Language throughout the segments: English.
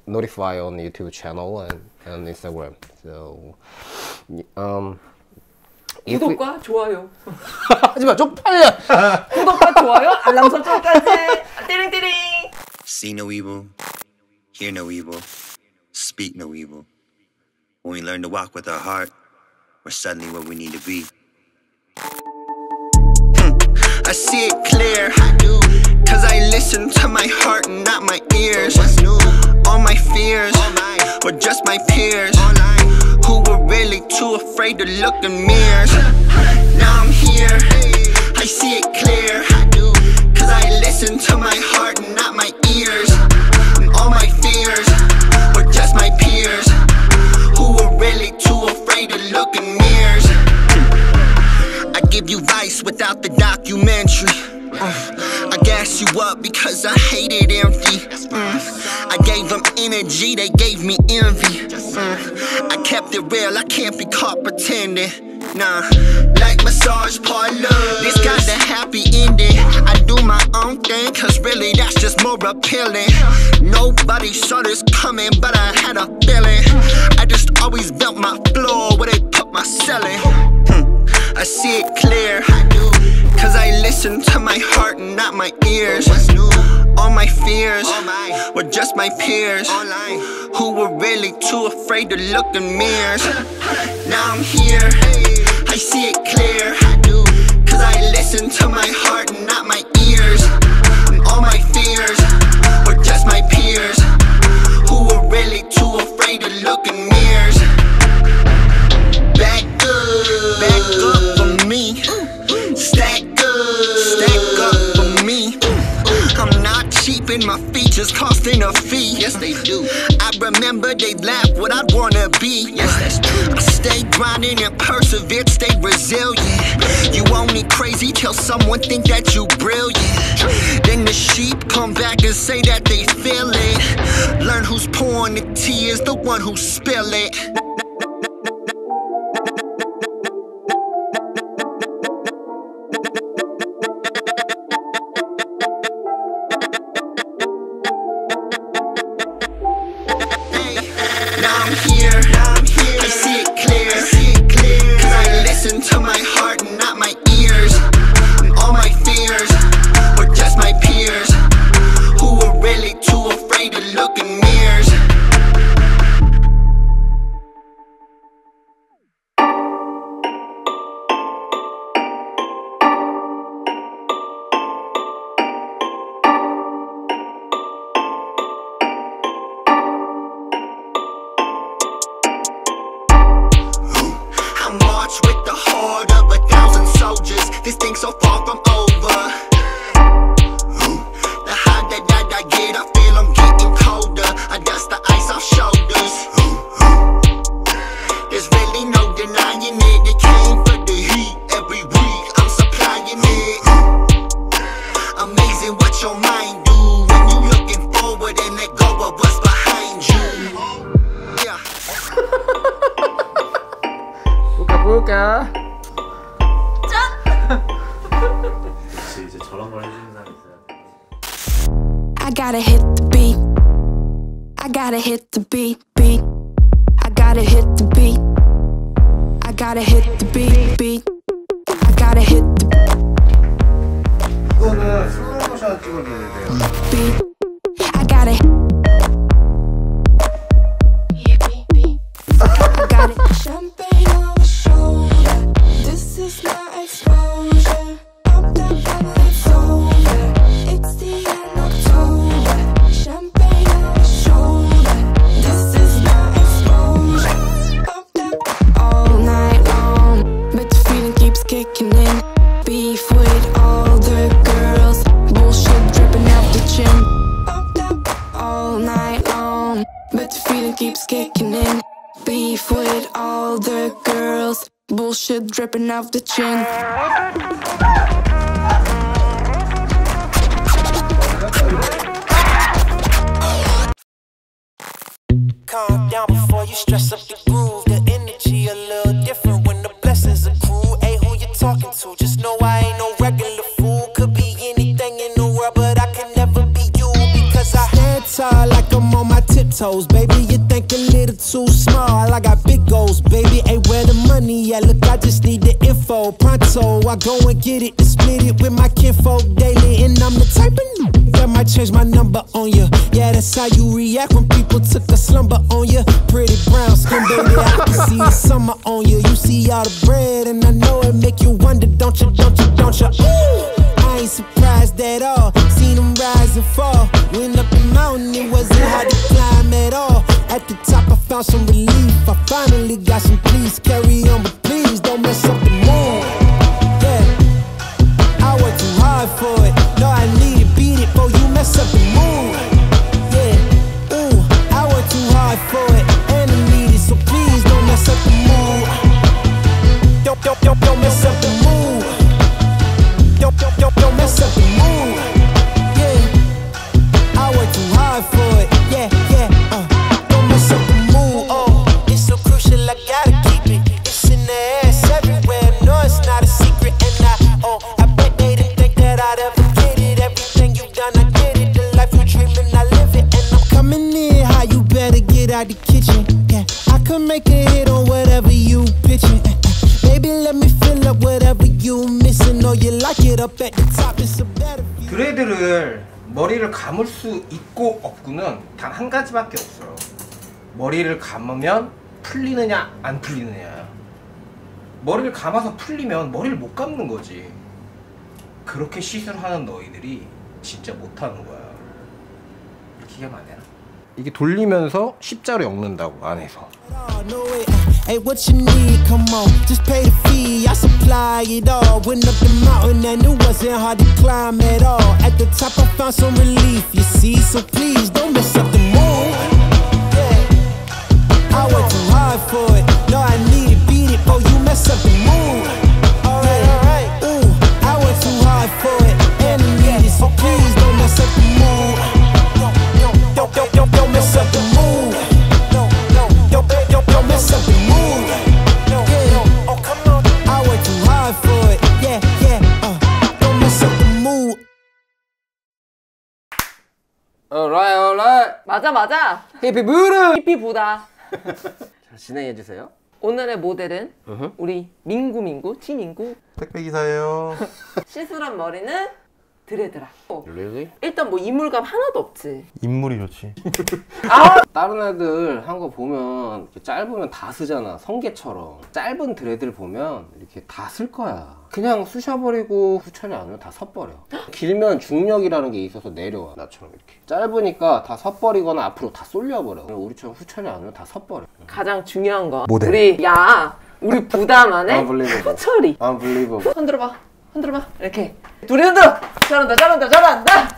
notify on YouTube channel and Instagram. So 구독과 좋아요. 하지마 쪽팔려. 구독과 좋아요, 알람 설정까지. 띠링띠링. See no evil, hear no evil, speak no evil. When we learn to walk with our heart, we're suddenly what we need to be. I see it clear, I do, cause I listen to my heart and not my ears. All my fears were just my peers, who were really too afraid to look in mirrors. Now I'm here, I see it clear, I do, cause I listen to my heart and not my ears. And all my fears were just my peers, who were really too afraid to look in mirrors. I give you advice without the documentary. I gas you up because I hated empty. I gave them energy, they gave me envy. I kept it real, I can't be caught pretending. Nah, like massage parlor, this got the happy ending. I do my own thing, cause really that's just more appealing. Nobody saw this coming, but I had a feeling. I just always built my floor where they put my ceiling. I see it clear, I do, cause I listen to my heart and not my ears. All my fears were just my peers, who were really too afraid to look in mirrors. Now I'm here, I see it clear, I do, cause I listen to my heart and not my ears. And all my fears were just my peers, who were really too afraid to look in mirrors. Back up for me, stack up for me. I'm not cheap and my features costing a fee. Yes they do. I remember they laughed what I'd wanna be. Yes that's true. I stay grinding and persevere, stay resilient. You only crazy till someone think that you brilliant. Then the sheep come back and say that they feel it. Learn who's pouring the tea is the one who spill it. I see it clear, cause I listen to my heart and not my ears. And all my fears were just my peers, who were really too afraid to look in mirrors. With the heart of 1,000 soldiers, this thing so far from over. The high that I get, I feel I'm getting colder. I dust the ice off shoulders. There's really no denying it. It came for the heat. Every week I'm supplying it. Amazing what your mind do when you looking forward and let go of what's behind you. Yeah. 볼까? 이제 저런 걸 해주는 사람이 있어요. I gotta hit the beat. I gotta hit the beat, beat. I gotta hit the beat. I gotta hit the beat, beat. I gotta hit the 이거는 슬로모션 찍어줘야 돼요. beat. I gotta I got it. Champagne on my shoulder. This is my exposure. I'm done it's over. It's the end of October. Champagne on my shoulder. This is my exposure. I'm done all night long, but the feeling keeps kicking in. Beef with all the girls, bullshit dripping out the chin. I'm done all night long, but the feeling keeps kicking in. Beef with all the girls, bullshit dripping off the chin. Calm down before you stress up the groove. The energy a little different when the blessings accrue. Hey, who you talking to? Just know I ain't no regular fool. Could be anything in the world, but I can never be you because I stand tall like I'm on my tips. toes, baby. You think a little too small. I got big goals, baby. Hey, where the money at? Look, I just need the info. Pronto, I go and get it and split it with my kinfolk daily. And I'm the type of that might change my number on you. Yeah, that's how you react when people took a slumber on you. Pretty brown skin, baby. I can see the summer on you. You see all the bread, and I know it make you wonder, don't you, don't you, don't you? Ooh. I ain't surprised at all. Seen them rise and fall. Went up the mountain, it wasn't hard to climb at all. At the top, I found some relief. I finally got some peace. Carry on, but please don't mess up the mood. Yeah, I worked too hard for it. No, I need it, beat it, before you mess up the mood. Yeah, ooh, I worked too hard for it, and I need it, so please don't mess up the mood. Don't mess up the mood. Don't mess up the mood. Yeah, I work too hard for it. Yeah, don't mess up the mood. Oh, it's so crucial, I gotta keep it. It's in the air, it's everywhere. No, it's not a secret, and I bet they didn't think that I'd ever get it. Everything you've done, I did it. The life you dreaming, I live it, and I'm coming in high. You better get out the kitchen. Yeah, I could make a hit on whatever you pitching. Baby, let me fill up whatever you missing, or you like it up at the top. It's a better view. 드레드를 머리를 감을 수 있고 없고는 단 한 가지밖에 없어요. 머리를 감으면 풀리느냐 안 풀리느냐. 머리를 감아서 풀리면 머리를 못 감는 거지. 그렇게 시술하는 너희들이 진짜 못하는 거야. 이렇게 얘기하면 안 되나? 이게 돌리면서 십자로 엮는다고 안에서. Hey, what you need? Come on, just pay the fee. I supply it all. Went up the mountain and it wasn't hard to climb at all. At the top, I found some relief, you see. So please don't mess up the mood. Yeah, I worked too hard for it. No, I need it, beat it, before you mess up the mood. Alright, ooh, I worked too hard for it, and I need it. So please don't mess up the mood. Don't mess up the mood. Don't mess up the mood. Yeah, oh come on. I work too hard for it. Yeah, don't mess up the mood. alright. 맞아. 히피 부르. 히피보다. 자, 진행해주세요. 오늘의 모델은 우리 민구 티민구. 택배기사예요. 시술한 머리는 드레드라. Really? 일단 뭐 이물감 하나도 없지. 인물이 좋지. 다른 애들 한 거 보면 이렇게 짧으면 다 쓰잖아. 성게처럼. 짧은 드레드를 보면 이렇게 다 쓸 거야. 그냥 쑤셔버리고 후처리 안 하면 다 섰버려. 길면 중력이라는 게 있어서 내려와. 나처럼 이렇게. 짧으니까 다 섰버리거나 앞으로 다 쏠려버려. 우리처럼 후처리 안 하면 다 섰버려. 가장 중요한 거. 모델. 우리 부담 안에 Unbelievable. 후처리. Unbelievable. 흔들어봐. 이렇게. 둘이 흔들어. 잘한다.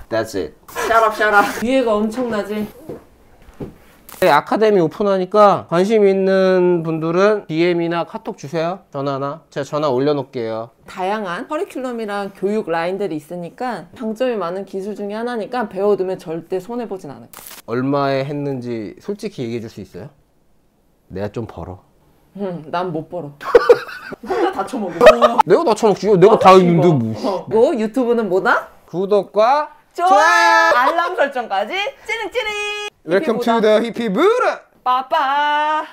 That's it. 샤랍. 기회가 엄청나지. 아카데미 오픈하니까 관심 있는 분들은 DM이나 카톡 주세요. 전화나. 제가 전화 올려놓을게요. 다양한 커리큘럼이랑 교육 라인들이 있으니까 장점이 많은 기술 중에 하나니까 배워두면 절대 손해보진 않을 거야. 얼마에 했는지 솔직히 얘기해 줄 수 있어요? 내가 좀 벌어. 난 못 벌어. 혼자 다 처먹어. 내가 다 처먹지. 내가 다 있는데 뭐. 뭐 유튜브는 뭐다? 구독과 좋아요. 알람 설정까지 찌링찌링. Welcome to the 히피 부르. 빠빠.